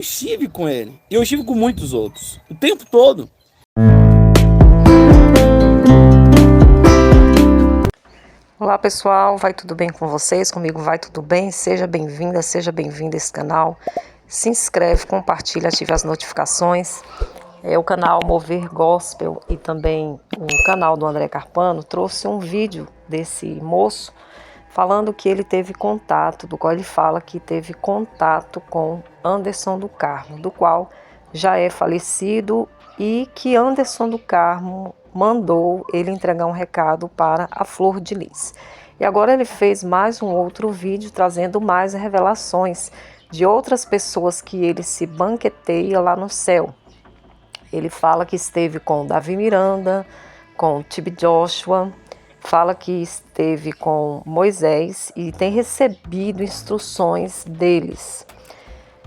Estive com ele. E eu estive com muitos outros. O tempo todo. Olá pessoal, vai tudo bem com vocês? Comigo vai tudo bem? Seja bem-vinda, seja bem-vindo a esse canal. Se inscreve, compartilha, ative as notificações. O canal Mover Gospel e também o canal do André Carpano trouxe um vídeo desse moço falando que ele teve contato, do qual ele fala que teve contato com Anderson do Carmo, do qual já é falecido, e que Anderson do Carmo mandou ele entregar um recado para a Flor de Lis. E agora ele fez mais um outro vídeo trazendo mais revelações de outras pessoas que ele se banqueteia lá no céu. Ele fala que esteve com Davi Miranda, com T.B. Joshua, fala que esteve com Moisés e tem recebido instruções deles.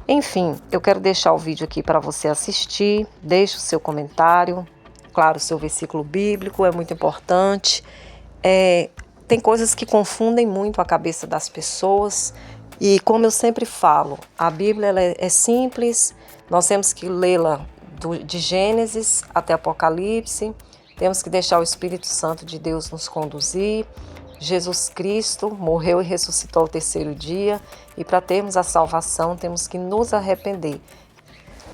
Enfim, eu quero deixar o vídeo aqui para você assistir, deixe o seu comentário, claro, o seu versículo bíblico é muito importante. Tem coisas que confundem muito a cabeça das pessoas e, como eu sempre falo, a Bíblia ela é simples, nós temos que lê-la de Gênesis até Apocalipse, temos que deixar o Espírito Santo de Deus nos conduzir. Jesus Cristo morreu e ressuscitou ao terceiro dia, e para termos a salvação temos que nos arrepender.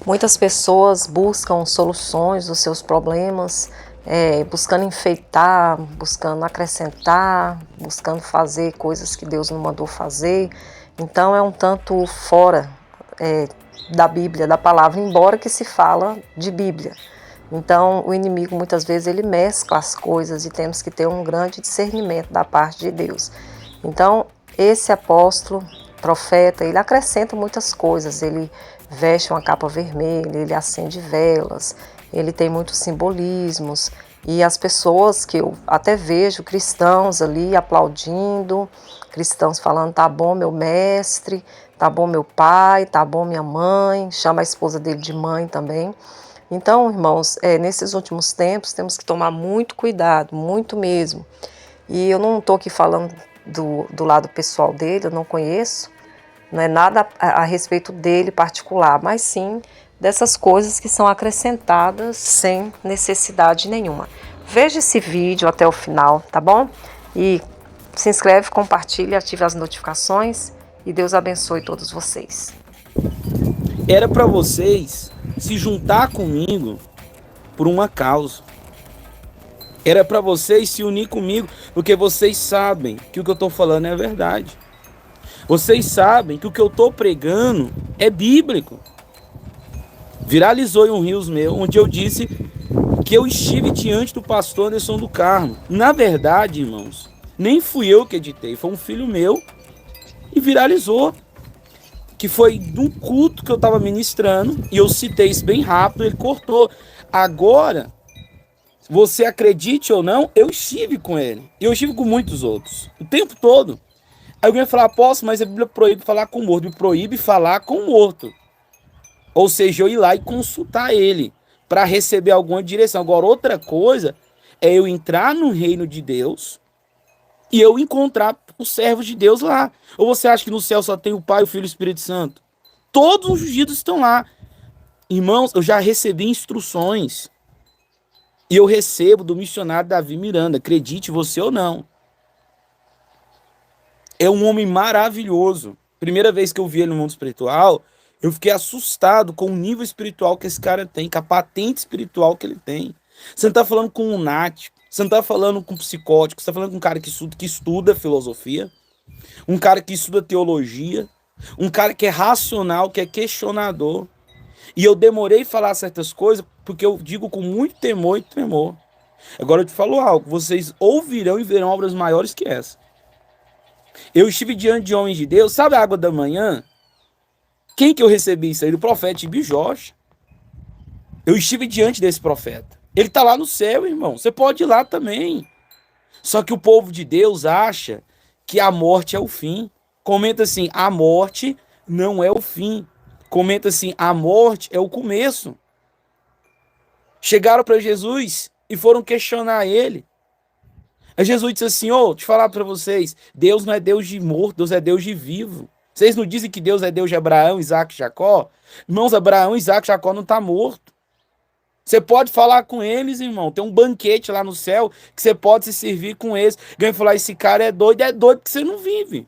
Muitas pessoas buscam soluções dos seus problemas, buscando enfeitar, buscando acrescentar, buscando fazer coisas que Deus não mandou fazer. Então é um tanto fora da Bíblia, da palavra, embora que se fala de Bíblia. Então o inimigo muitas vezes ele mescla as coisas e temos que ter um grande discernimento da parte de Deus. Então esse apóstolo, profeta, ele acrescenta muitas coisas, ele veste uma capa vermelha, ele acende velas, ele tem muitos simbolismos, e as pessoas que eu até vejo, cristãos ali aplaudindo, cristãos falando, tá bom meu mestre, tá bom meu pai, tá bom minha mãe, chama a esposa dele de mãe também. Então, irmãos, nesses últimos tempos temos que tomar muito cuidado, muito mesmo. E eu não estou aqui falando do lado pessoal dele, eu não conheço, não é nada a respeito dele particular, mas sim dessas coisas que são acrescentadas sem necessidade nenhuma. Veja esse vídeo até o final, tá bom? E se inscreve, compartilha, ative as notificações e Deus abençoe todos vocês. Era para vocês se juntar comigo por uma causa. Era para vocês se unir comigo, porque vocês sabem que o que eu estou falando é verdade. Vocês sabem que o que eu estou pregando é bíblico. Viralizou em um Reels meu, onde eu disse que eu estive diante do pastor Anderson do Carmo. Na verdade, irmãos, nem fui eu que editei, foi um filho meu e viralizou. Que foi de um culto que eu estava ministrando, e eu citei isso bem rápido, ele cortou. Agora, você acredite ou não, eu estive com ele. E eu estive com muitos outros, o tempo todo. Aí alguém vai falar, apóstolo, mas a Bíblia proíbe falar com o morto. Me proíbe falar com o morto. Ou seja, eu ir lá e consultar ele, para receber alguma direção. Agora, outra coisa é eu entrar no reino de Deus e eu encontrar os servos de Deus lá. Ou você acha que no céu só tem o Pai, o Filho e o Espírito Santo? Todos os ungidos estão lá. Irmãos, eu já recebi instruções. E eu recebo do missionário Davi Miranda. Acredite você ou não. É um homem maravilhoso. Primeira vez que eu vi ele no mundo espiritual, eu fiquei assustado com o nível espiritual que esse cara tem, com a patente espiritual que ele tem. Você não está falando com um lunático. Você não está falando com um psicótico, você está falando com um cara que estuda filosofia, um cara que estuda teologia, um cara que é racional, que é questionador. E eu demorei a falar certas coisas porque eu digo com muito temor e tremor. Agora eu te falo algo, vocês ouvirão e verão obras maiores que essa. Eu estive diante de homens de Deus, sabe a água da manhã? Quem que eu recebi isso aí? Do profeta T.B. Joshua. Eu estive diante desse profeta. Ele está lá no céu, irmão. Você pode ir lá também. Só que o povo de Deus acha que a morte é o fim. Comenta assim, a morte não é o fim. Comenta assim, a morte é o começo. Chegaram para Jesus e foram questionar ele. Aí Jesus disse assim, te falar para vocês, Deus não é Deus de morto, Deus é Deus de vivo. Vocês não dizem que Deus é Deus de Abraão, Isaac e Jacó? Irmãos, Abraão, Isaac e Jacó não está morto. Você pode falar com eles, irmão. Tem um banquete lá no céu que você pode se servir com eles. Ganha falar, esse cara é doido que você não vive.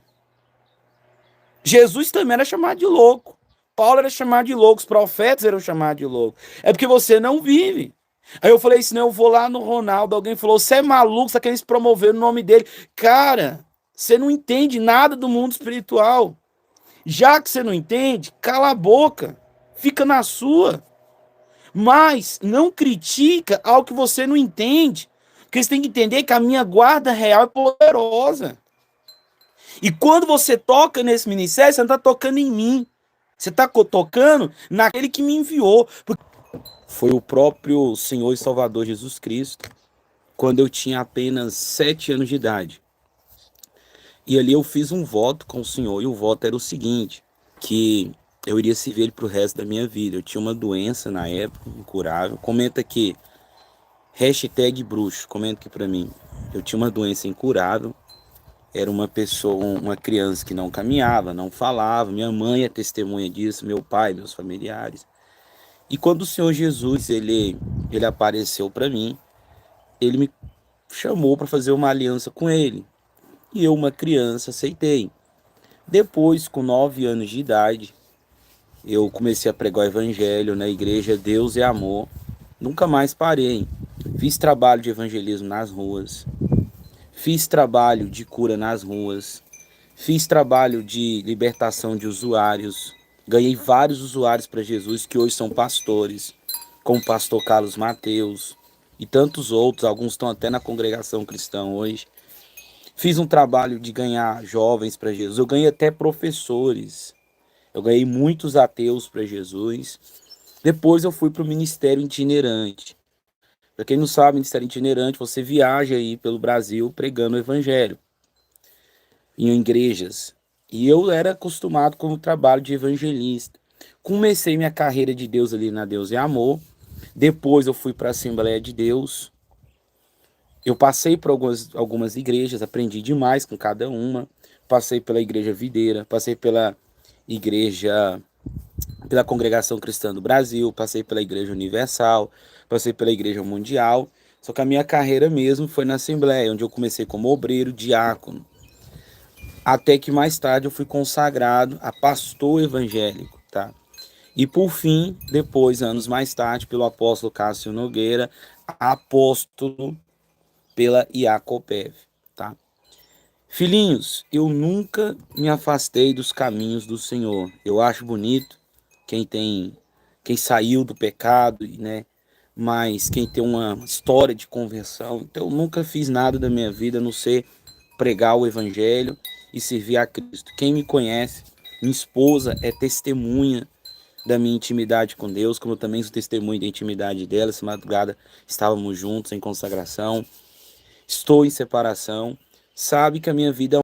Jesus também era chamado de louco. Paulo era chamado de louco. Os profetas eram chamados de louco. É porque você não vive. Aí eu falei assim, não, eu vou lá no Ronaldo. Alguém falou, você é maluco, você tá querendo se promover no nome dele. Cara, você não entende nada do mundo espiritual. Já que você não entende, cala a boca. Fica na sua. Mas não critica algo que você não entende. Porque você tem que entender que a minha guarda real é poderosa. E quando você toca nesse ministério, você não está tocando em mim. Você está tocando naquele que me enviou. Foi o próprio Senhor e Salvador Jesus Cristo, quando eu tinha apenas 7 anos de idade. E ali eu fiz um voto com o Senhor, e o voto era o seguinte, que eu iria servir ele para o resto da minha vida. Eu tinha uma doença na época, incurável. Comenta aqui, hashtag bruxo, comenta aqui para mim. Eu tinha uma doença incurável, era uma pessoa, uma criança que não caminhava, não falava. Minha mãe é testemunha disso, meu pai, meus familiares. E quando o Senhor Jesus, ele apareceu para mim, ele me chamou para fazer uma aliança com ele. E eu, uma criança, aceitei. Depois, com 9 anos de idade, eu comecei a pregar o evangelho na igreja Deus é Amor. Nunca mais parei. Fiz trabalho de evangelismo nas ruas. Fiz trabalho de cura nas ruas. Fiz trabalho de libertação de usuários. Ganhei vários usuários para Jesus que hoje são pastores, como o pastor Carlos Mateus e tantos outros. Alguns estão até na congregação cristã hoje. Fiz um trabalho de ganhar jovens para Jesus. Eu ganhei até professores. Eu ganhei muitos ateus para Jesus. Depois eu fui para o ministério itinerante. Para quem não sabe, ministério itinerante, você viaja aí pelo Brasil pregando o evangelho em igrejas. E eu era acostumado com o trabalho de evangelista. Comecei minha carreira de Deus ali na Deus é Amor. Depois eu fui para a Assembleia de Deus. Eu passei por algumas igrejas, aprendi demais com cada uma. Passei pela Igreja Videira, passei pela Congregação Cristã do Brasil, passei pela Igreja Universal, passei pela Igreja Mundial. Só que a minha carreira mesmo foi na Assembleia, onde eu comecei como obreiro, diácono. Até que mais tarde eu fui consagrado a pastor evangélico, tá? E por fim, depois, anos mais tarde, pelo apóstolo Cássio Nogueira, apóstolo pela IACOPEV, tá? Filhinhos, eu nunca me afastei dos caminhos do Senhor. Eu acho bonito quem saiu do pecado, né? Mas quem tem uma história de conversão. Então, eu nunca fiz nada da minha vida a não ser pregar o evangelho e servir a Cristo. Quem me conhece, minha esposa é testemunha da minha intimidade com Deus, como eu também sou testemunha da intimidade dela. Essa madrugada estávamos juntos em consagração. Estou em separação. Sabe que a minha vida